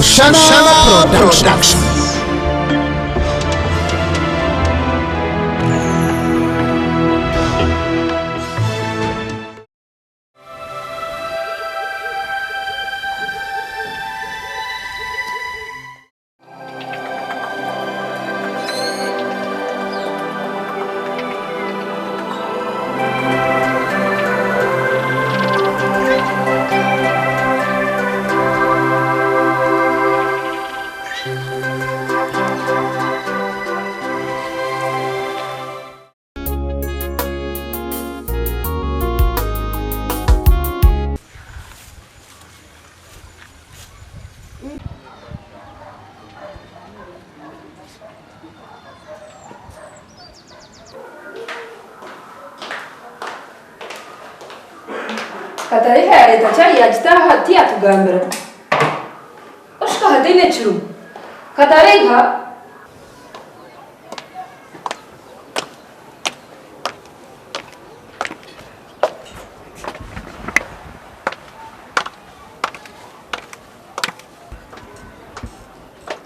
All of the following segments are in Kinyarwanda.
Mushana Production. Katariha ya leta chai yajitaha tia tugambira. Oshka hadine chiru. Katariha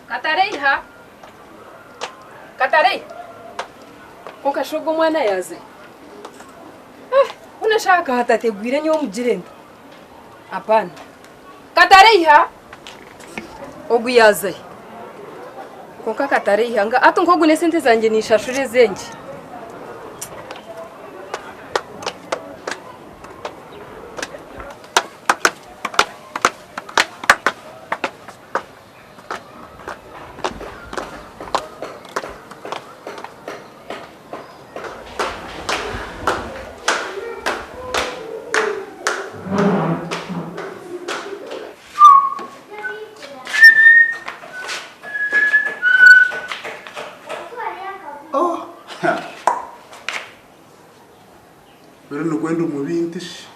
Katariha Katari Konka shogo mwana yaze. Unashaka hata tegwire nyo mujirenda. Hapana. Katariha oguyaze. Konka Katariha nga atungogune sente zanje nishashure zenje. Pero no cuento muy bien, tish.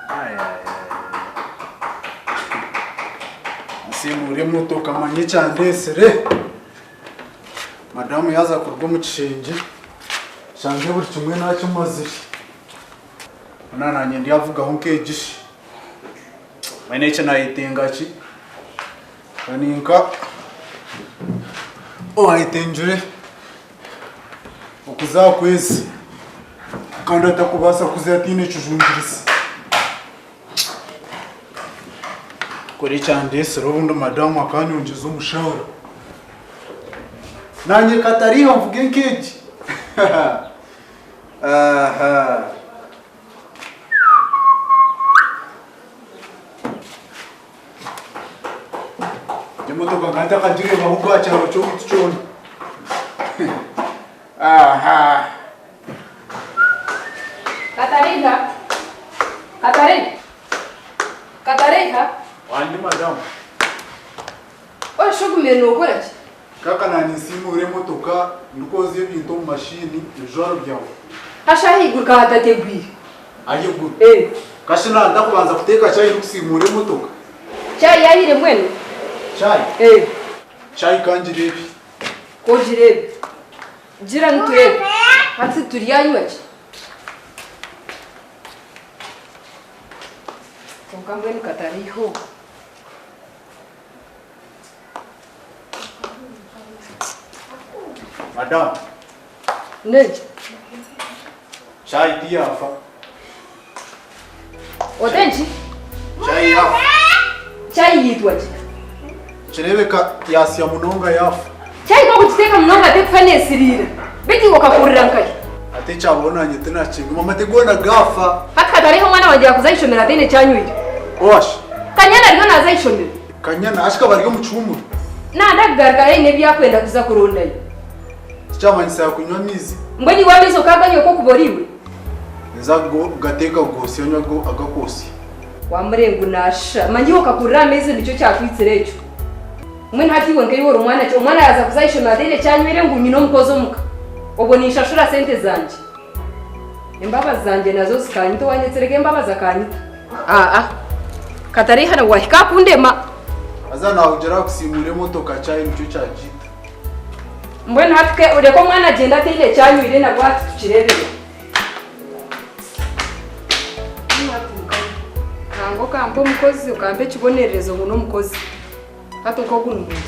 Ay. Asi muri motoka manye cyane sere. Madamu yaza kurwa mu cishinge. Shange buri kimwe nacyo maziri. Nanye ndiyavuga aho nkegishi. Mane cyane ayitengachi. Aninka. Ayitenjure. Ukuzakwezi. Kandi atakubasa kuzatine chujungirisi kuri cyande serubundo madamu akanyonjeza umushahara nanye Katariha mvuge nkeji aha Demotoka nganta kajire bahubwa cyaro cyo gitchona aha Katariha Katariha Wandi madam Oshugume no korachi Kaka nani simure motoka ndukoze ibintu mu mashini ijoro byawe Hashahigurka hatategwire aje guru kashina ndakubanza kuteka chai rusimure motoka Chai yahire mwene chai chai kanjirebi Kojirebe Jira nturebe Hatsi turiyanywaje Konkamwe ni Katariho Madam Neje chai diafa Odenji chai yafa Chai yitwaje Chirebeka yasya munonga yafa Chai ko kuteka mnonga tekufane sirira Biki wakakurira nkai ate cyabonanye tena kintu mama tegona gafa Haka Katariho mwana wanje yakuzayishomera dene cyanywire Osh Kanyana ariho nazayishomera Kanyana ashika bari mu cyumuru Nadagaragara ine byakwenda kuza kurondayo Cyamanyisa kunywa mizi Mbweni wabizo kaganyo ko kuboriwe Nzago gateka gose yanyago agakosi Wamrengu nasha manyiho kakurira meze nicyo cyakwitserecho Mwe ntatiwe ngeyo rumwana cyo umwana yaza kuzayishomera dene cyanywire ngunyino mukozo muka Obo nishashura sente zanje Imbaba zanje nazo zikanyito wanyetsereke imbaba zakanyita Katariha na wahika kundema azana ugera kusimure motoka chai nicyo cyagita Mbweni hatike ureko mwana agenda atile cyanywire na gwati tukirebere Ntango kampo mukozi ukampe kibonerezo ngo no mukozi hata uko kunumbuki.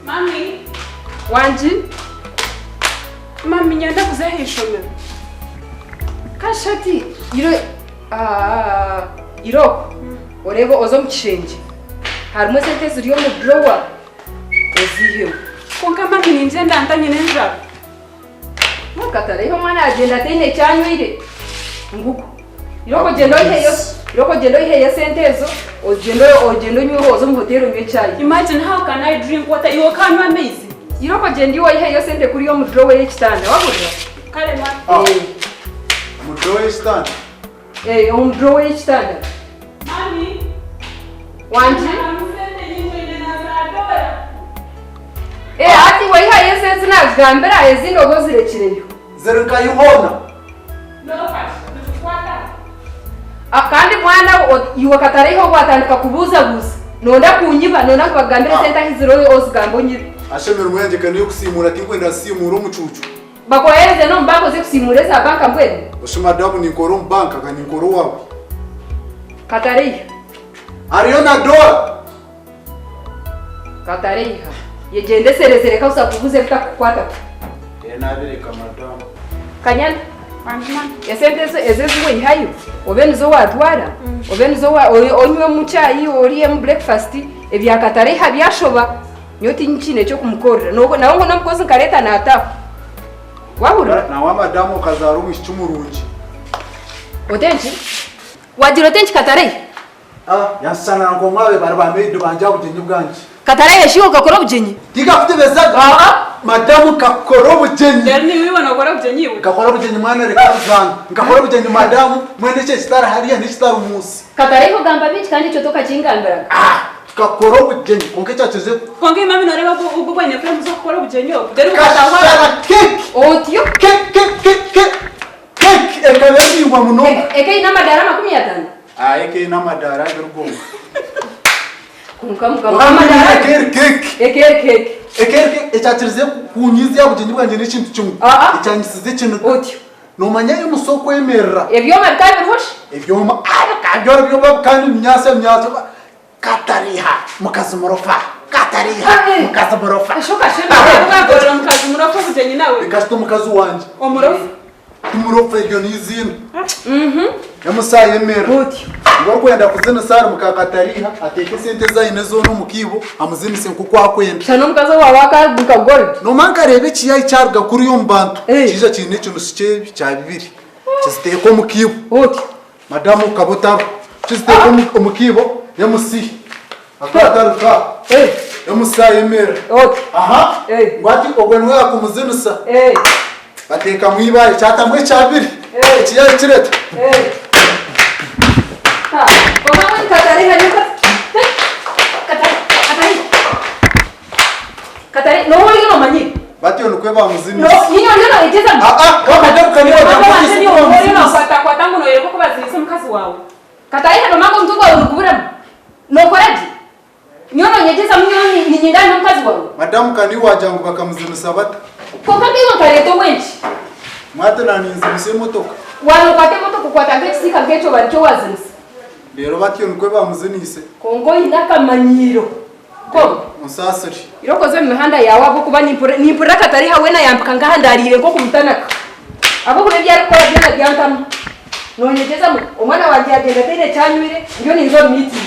Mami, Wanji? mami nyanda kuzahishomera. Kashati iroko orebo ozo mukishenge harimo sente ziriyo mu drawer eziyo Konka mami ninje ndantanye nenjara. mukatareho mwana agenda atene cyanywire nguko iroko gendo ihe sente ezo ogendo nyweho ozo mu hotel nywe cyayi. Imagine how can I drink water? You can't amazing. Iroko gendo ihe sente kuri yo mu drawer y'ekitanda wabura. Kale mami. Mu drawer y'ekitanda. Mu drawer y'ekitanda. Mami. Wanji? Ati wayihaye sense nagambira ezindi obo zirekireyo. Zereka yihona. No fash. Kandi mwana iwe katareho gwatandika kubuza nonda kunyiba nona kubagambira sente hiziro ozigambo nyibi. Ashemera umwenge kandi yo kusimura kinkwenda simura umucucu. Bakohereze no mbako ze kusimura za banka mbwene. Oshima damu ni nkoro mbanka kandi nkoro wawe. Katareho. Ariyo na dola. Katareho. Yegende serezereka usakubuze bitakukwata. Nabireka madamu. Kanyana. Mami. Esente ezeziwe ihayo. Obenizo watwara. Obenizo onywe mu cyayi oriye mu breakfast ebya Katareho byashoba. Nyoti nchine cyo kumukorera. Nawo ngo namukoze nkareta nata. Wahura na wa madamu kazaru mishumurunji. Otenchi? Wajiro tenchi Katareho. Yansana ngo mwabe barbamede banja bugenyi bwanje. Katareho shiho gakora bugenyi. Tigafite bezaga. Madamu kakoro bugenyi. Derni wibona gora bugenyi. Kakoro bugenyi mwana reka zanga. Ngakora bugenyi madamu mwene cyo star hariya ni star umusi. Katareho gamba bichi kandi cyo toka kingambira. Kakoro bugenyi konke cyacuze. Konke mami noreba ubwo bwene friends zo gukora bugenyi. Deri ukatahora cake. Otiyo Cake. Ekabe ngwa muno. Eke ina madara 15. Eke ina madara y'urugongo. Kunka Madara cake. Eke Echatirize kunyizi yabugenyi bwanje n'ikintu kimwe. Icyanyisize kintu. Otiyo. Nomanya y'umusoko yemerera. Ebyo maritabe hoshi. Ebyoma kabyo byo kandi myase Katariha mukazi morofa. Katariha mukazi morofa. Shoka bagora mukazi murofa bugenyi nawe. Bikasto mukazi wanje. Omurofa. Tumurofa ibyo nizina. Yamusaye yemera. Otiyo. Ngo kwenda kuzina sara mukakatariha ateke sente zayine zo no mukibo amuzinise kuko akwenda. Shano mukazi wawaka buka gold. No manka rebe kiyayi cyarga kuri yo mbantu. Kije kintu cyo cye cya bibiri. Kiziteye ko mukibo. Otiyo. Madamu kabotaro. Kiziteye ko mukibo yamusi. Akataruka. Yamusaye yemera. Otiyo. Aha. Ngwati ogwenwe yakumuzinisa. Bateka mwibaye cyatamwe cyabiri. Kiyayi kireta. Koma Katareho nyuka. Katareho no wali no manyi. Batiyo nukwe bamuzinisa. No, nyino igeza. Kamadamu kaniyo Kwa tangu no yereko kubazinisa mukazi wawe. Katareho no mako mtuko urukubura. No koraji. Nyono nyegeza munyo ni nyindani mukazi wawe. Madamu kaniyo wajangu bakamuzinisa bata. Koka biyo kareto wenchi. Mwate naninzimise motoka. Wano kwate motoka kwata ngekisika ngecho baricyo wazinisa. Rero batiyo nukwe bamuzinise. Kongo indaka manyiro. Ko Musasiri. iroko zo mihanda yawe abo kuba nimpura Katareho wena yambika ngahandarire nko kumutanaka. Abo kure byari ko byana byantama. Nonyegeza umwana wanje agenda tene cyanywire ngiyo ninzo miti.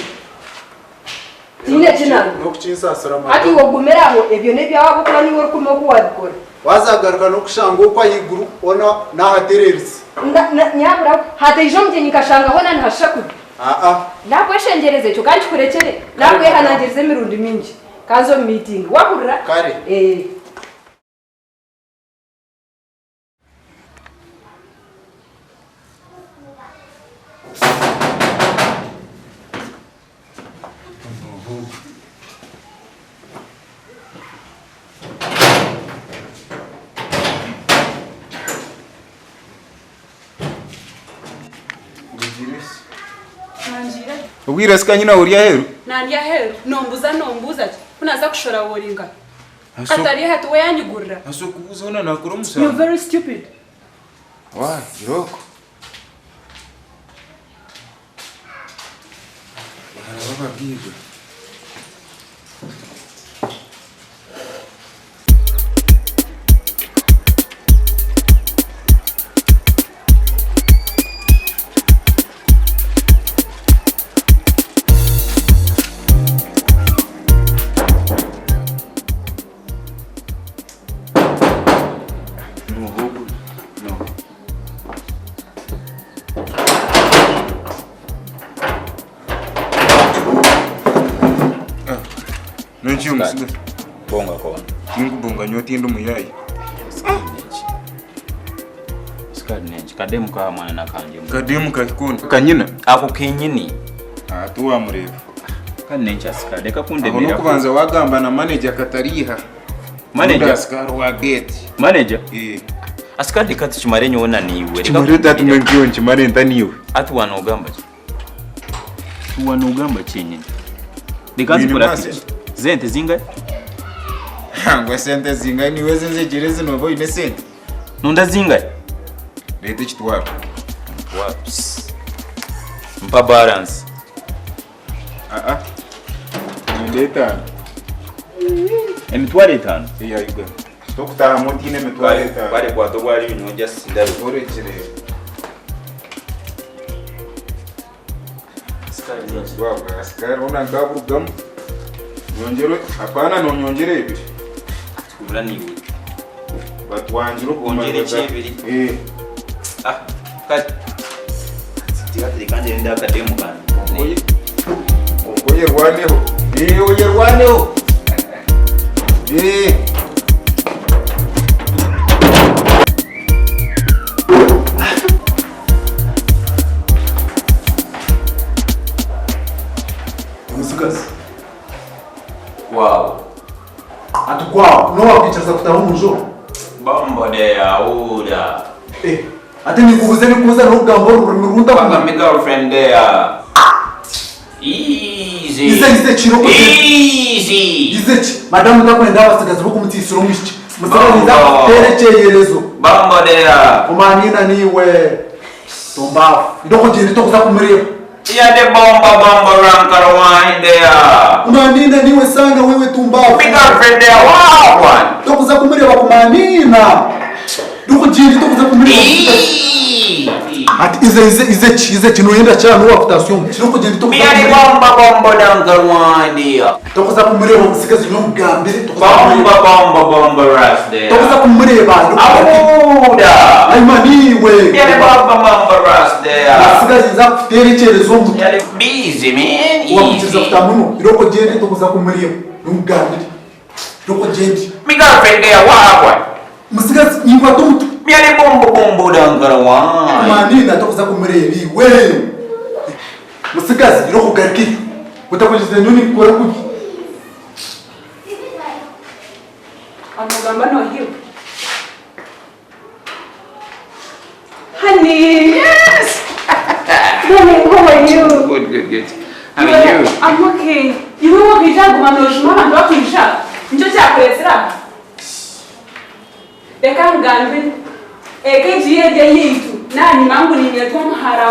Tine kinana. No kucinsasira Ati madamu. wogumeraho ebyo ne byabo kuba niwe rukumo kuwadikora. Wazagaruka no kushanga uko ayiguru ona nahatererisi. Nyabura hata ijo mje nikashanga hona ntashakuru. Nakweshengereze cyo kandi kurekere. Nakwehanangirize mirundi mingi. Kazo meeting wahurira. Kare. Ubwira sika nyina uri aheru? Nandi aheru. Nombuza. Unaza kushora woringa. Katareho ati we yanyigurira. Aso kubuza ona nakora You're musanga. very stupid. Wa, iroko. Arababwirwa. Nonchi umusiga. Bonga kona. Ngubonga nyoti ndo muyayi. Skadi nenchi kademu ka mwana nakanje. Kademu kakikunda. Kanyina. Ako kenyini. Tuwa murefu. Kandi nenchi asikade kakundemera. Ono kubanza wagamba na manager katariha. Manager askari wa gate. Manager? Asikade kati chimare nyona niwe. Chimare tatu mwengiyo chimare ntaniwe. Atu wanogamba chi. Wanogamba chenyini. Dikazi kula zente zinga? Ngwe sente zinga niwe zenze jirezi nobo ine sente. Nunda zinga? Lete chitwapo. Waps. Mpa balance. Ndeta. Emitwale 5. Iya yuga. Tokutaha motine emitwale 5. Bale kwa tobwali binyo just ndalo. Orekire. Askari una ngaburugamu. Nyongero apana no nyongere ibiri. Kubura niwe. Batwanjiro Ongere chebiri. Kati. Tigati kanje nda kademu kana. Oye rwaneho. Oye rwaneho. Musikazi. Wow. Atukwa, no wakichaza kutaho mujo. Bombo de auda. Ate nikubuze nikubuza n'ugambo rurunda Panga mi girlfriend there. Easy. Ize chiroko. Easy. Ize madam ndakwenda abasigazi bokumutisa urumishiki. Musikazi terecheyerezo. Bombo there. Umanina niwe. Tomba. Ndoko jeni tokuza kumureba. Ya de bomba rankara wine there. Umanina niwe sana wewe tumbafu. Mi girlfriend there. Wow one. Tokuza kumureba kumanina. Ndoko jeni tokuza kumureba. Ati ize chino yenda cyane wakutation. Kiroko jeni tokuza. Mi ya de bomba rankara wine there. Tokuza kumureba musikazi n'umugambire. Bomba ras there. Tokuza kumureba. Auda. Aimaniwe. Mi ya de bomba ras there. Musikazi za kuterecherezo mu. Ya de busy man. Wakuchiriza Easy. kutamuno. Kiroko jeni tokuza kumureba. N'umugambire. Kiroko jeni. Mi girlfriend there. Wow one. Musikazi nyingwa tumtu. Mi ya de bomba rankara wine. Manina tokuza kumurebi we. Musikazi iro kugariki. Utakujize nyuni kora kuki. Amugamba no hiyo. Honey, yes. Darling, how are you? Good. How are you? I'm okay. You know what kijangu manoshima bantu bakwisha. Nicho cyakuretsera. Reka ngambe. Ekejiye je yitu. Nani mangu ninyetwa muhara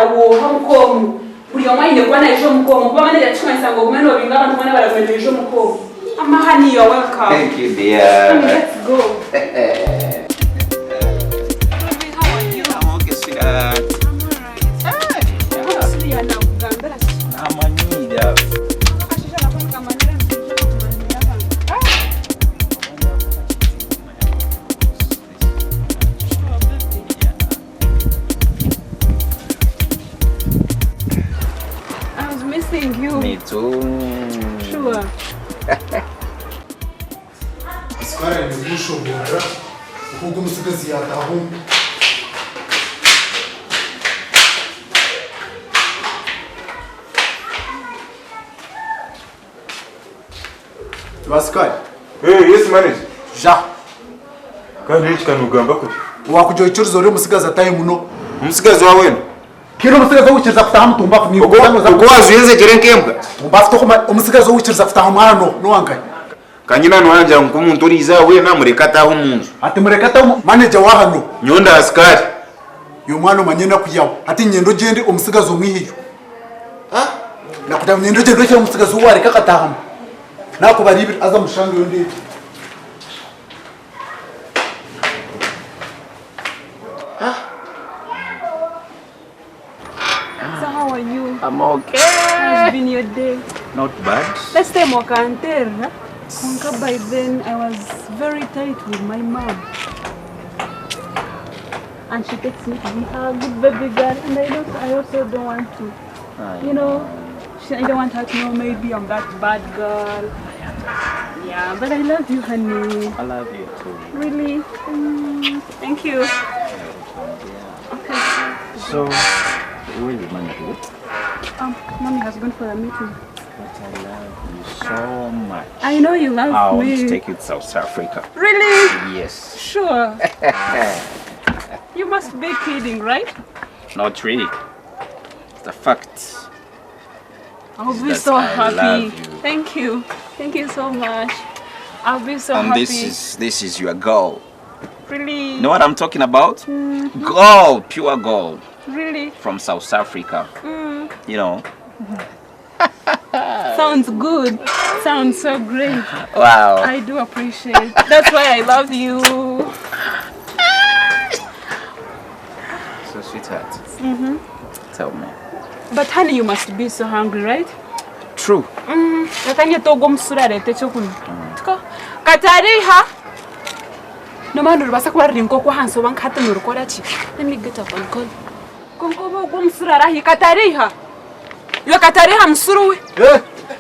wo hamukomu. Buri yomanye kwa na ejo mukomu. Kuba mane yachuma isango kumeno binga abantu bane baragwenda ejo mukomu. Ama honey, you're welcome. Thank you, dear. Let's go. How are you? I'm okay, sweetheart. I'm a need. I was missing you. Me too. Sure. Iskara ni busho bora. Ukugo musikazi yataho. Baskai. Yes manager. Ja. Kandi hichi kanugamba kuti. Wakujo ichurizo uri musikazi ataye muno. Umusigazi wawe. Kino musikazi wikiriza kutaha mutumbafu ni Uko wazuyenze jerenkembwa. Tumbafu tokoma umusikazi wikiriza kutaha mwana no wangaye. Kanyina nwanja nkumuntu riza we namurekata aho munzu. Ati murekata manager wa hano. Nyonda askari. Yo mwana manyena kuyawo. Ati nyendo jende umusigazi umwihiyo. Nakuta nyendo jende cyo umusigazi wari kakataha. Nako bari aza mushango yondi. So how are you? I'm okay. How's been your day? Not bad. Last time wakantera. Konka by then I was very tight with my mom. And she takes me to be her good baby girl, and I also don't want to, you know, I don't want her to know maybe I'm that bad girl. Yeah, but I love you, honey. I love you too. Really? Thank you. So, where is Mommy to? Mommy has gone for a meeting. But I love you so much. I know you love I want me. to take you to South Africa. Really? Yes. Sure. You must be kidding, right? Not really. It's a fact. I'll be That so I happy. love you. Thank you. Thank you so much. I'll be so And happy. this is your goal. Really? You know what I'm talking about? Gold, pure gold Really? from South Africa. You know. Sounds good. Sounds so great. Wow. I do appreciate. That's why I love you. So sweetheart. Tell me. But honey, you must be so hungry, right? True. Yakanye togo musura lete chokunywa. Tuko katariha. No man rubasa kuba rinko kwa hanso bankata nurukora chi. Let me get up and call. Konko go musura rahi katariha. Yo katariha msuruwe.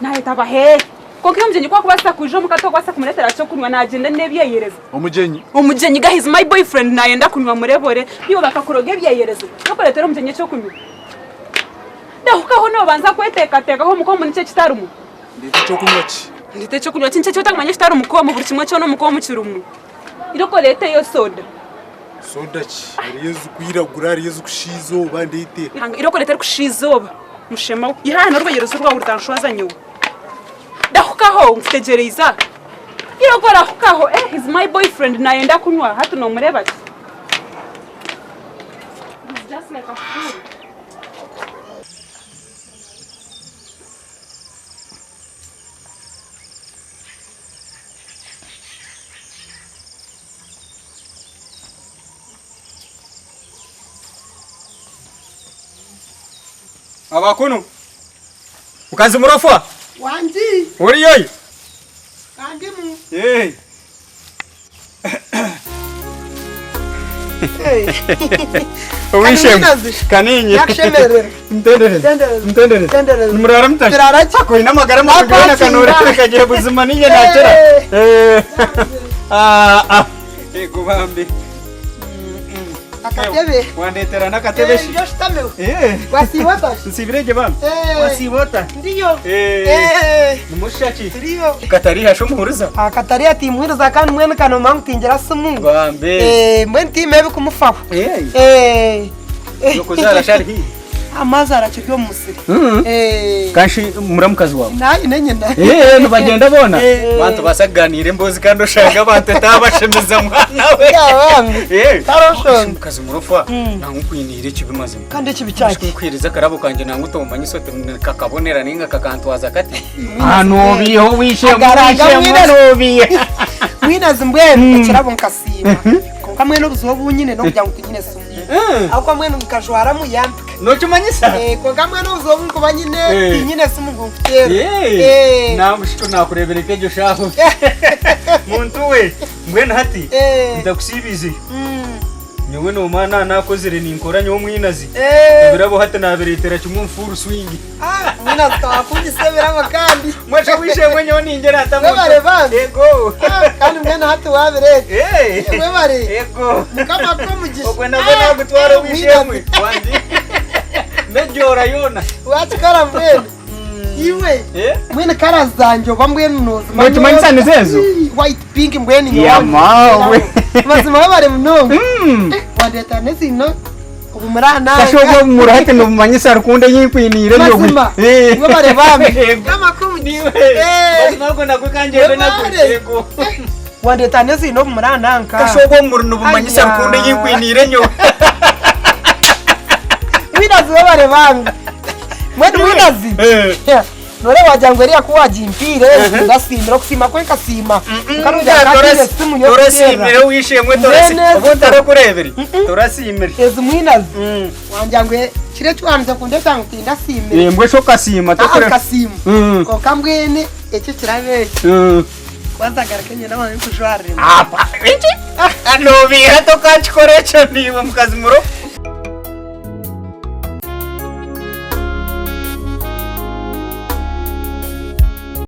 Na itaba he. Konko mjenyi kwa kubasa kujo mukato kwasa kumuletera chokunywa na agenda nebyeyereza. Umujenyi ga is my boyfriend na yenda kunywa murebore. Niyo bakakuroge byeyereza. Noko letera umujenyi chokunywa. Ndahukaho no banza kweteka ho muko munice kitarumu. Ndite cyo kunywa cince cyo tamanye kitarumu ko mu buri kimwe cyo no muko mukirumu. Iroko lete yo soda. Soda ki? Yezu kwiragura, Yezu kushizo bandite. Hanga iroko lete kushizoba. Mushema ihana rweyerezo rwa utanshoza nyu. Ndahukaho mfitegereza. Iroko rahukaho is my boyfriend na yenda kunywa hatu no mureba. It's just like a fool. Abakunu ukazi murofwa Wanji uri yoyi kandimu hey Uwishem kaninyi yakshemerera mtendere murara mtashi kirarachi ako ina magara mu kugana kanore kagiye buzima ninye nakera gubambi akatebe wandetera nakatebe shi yo shtamewe wasibota nsibirege bam wasibota ndiyo numushaki ndiyo katariha sho muhuriza akataria timwiriza kandi mwene kano mangutingira simu bambe mwene timebe kumufaho yokozara shari amazi aracyo musiri kanshi muramukazi wawe nayi nenyina nubagenda bona bantu basaganire mbozi kandi ushanga bantu tabashemiza mwana we taroshonga mukazi murofa nangukwinire kibimaze kandi kibicyaki kwiriza karabo kanje nangutomanye sote kakabonera ninga kakantwaza kati anobiho wishe nobiye mwinazi mbwene kirabo nkasima kamwe n'ubuzo bunyine no kujya ngutunyine sumu ako mwene mukajwara mu yampika no kimanyisa ko kamwe n'ubuzo bunkuba nyine nyine sumu ngufutera namushiko nakurebere kejo shaho muntu we mbwene hati ndakusibize nyewe no mana nakozere ninkoranye wo mwinazi birabo hata nabiretera kimwe mfuru swingi mwinazi twakugisebera kandi mwacha wishe mwenye oningera hata mu ego kandi mwene hata wabirete webare ego kama ko mugisha okwenda bona gutwara wishe mwe wandi mejora yona watikara mwene iwe mwene karazanjo bamwene nozi mwacha nizezo white pink mwene nyoma ya mawe mazima wabare mnongo wadeta nesino umurana kashogo murahate no manyisa rukunde yikwinire yo wabare bamwe kama ko mugisha nako nakwikanjebe nakwego wadeta nesino umurana nka kashogo murno manyisa rukunde yikwinire nyo winazi wabare bamwe mwinazi nore wajangwe ria kuwajimpire ngasimira kusima kwenka sima karuja katire simu yo torasimire wishemwe obotaro kureberi torasimire ezumwinazi wanjangwe kire twanze kundeta ngutinda simire mbwe shoka sima tokure kasimu ko kambwene ecyo kirabe kwanza garakenye nawe kujware apa iki anobi hato kachikorecho niwe mukazi muro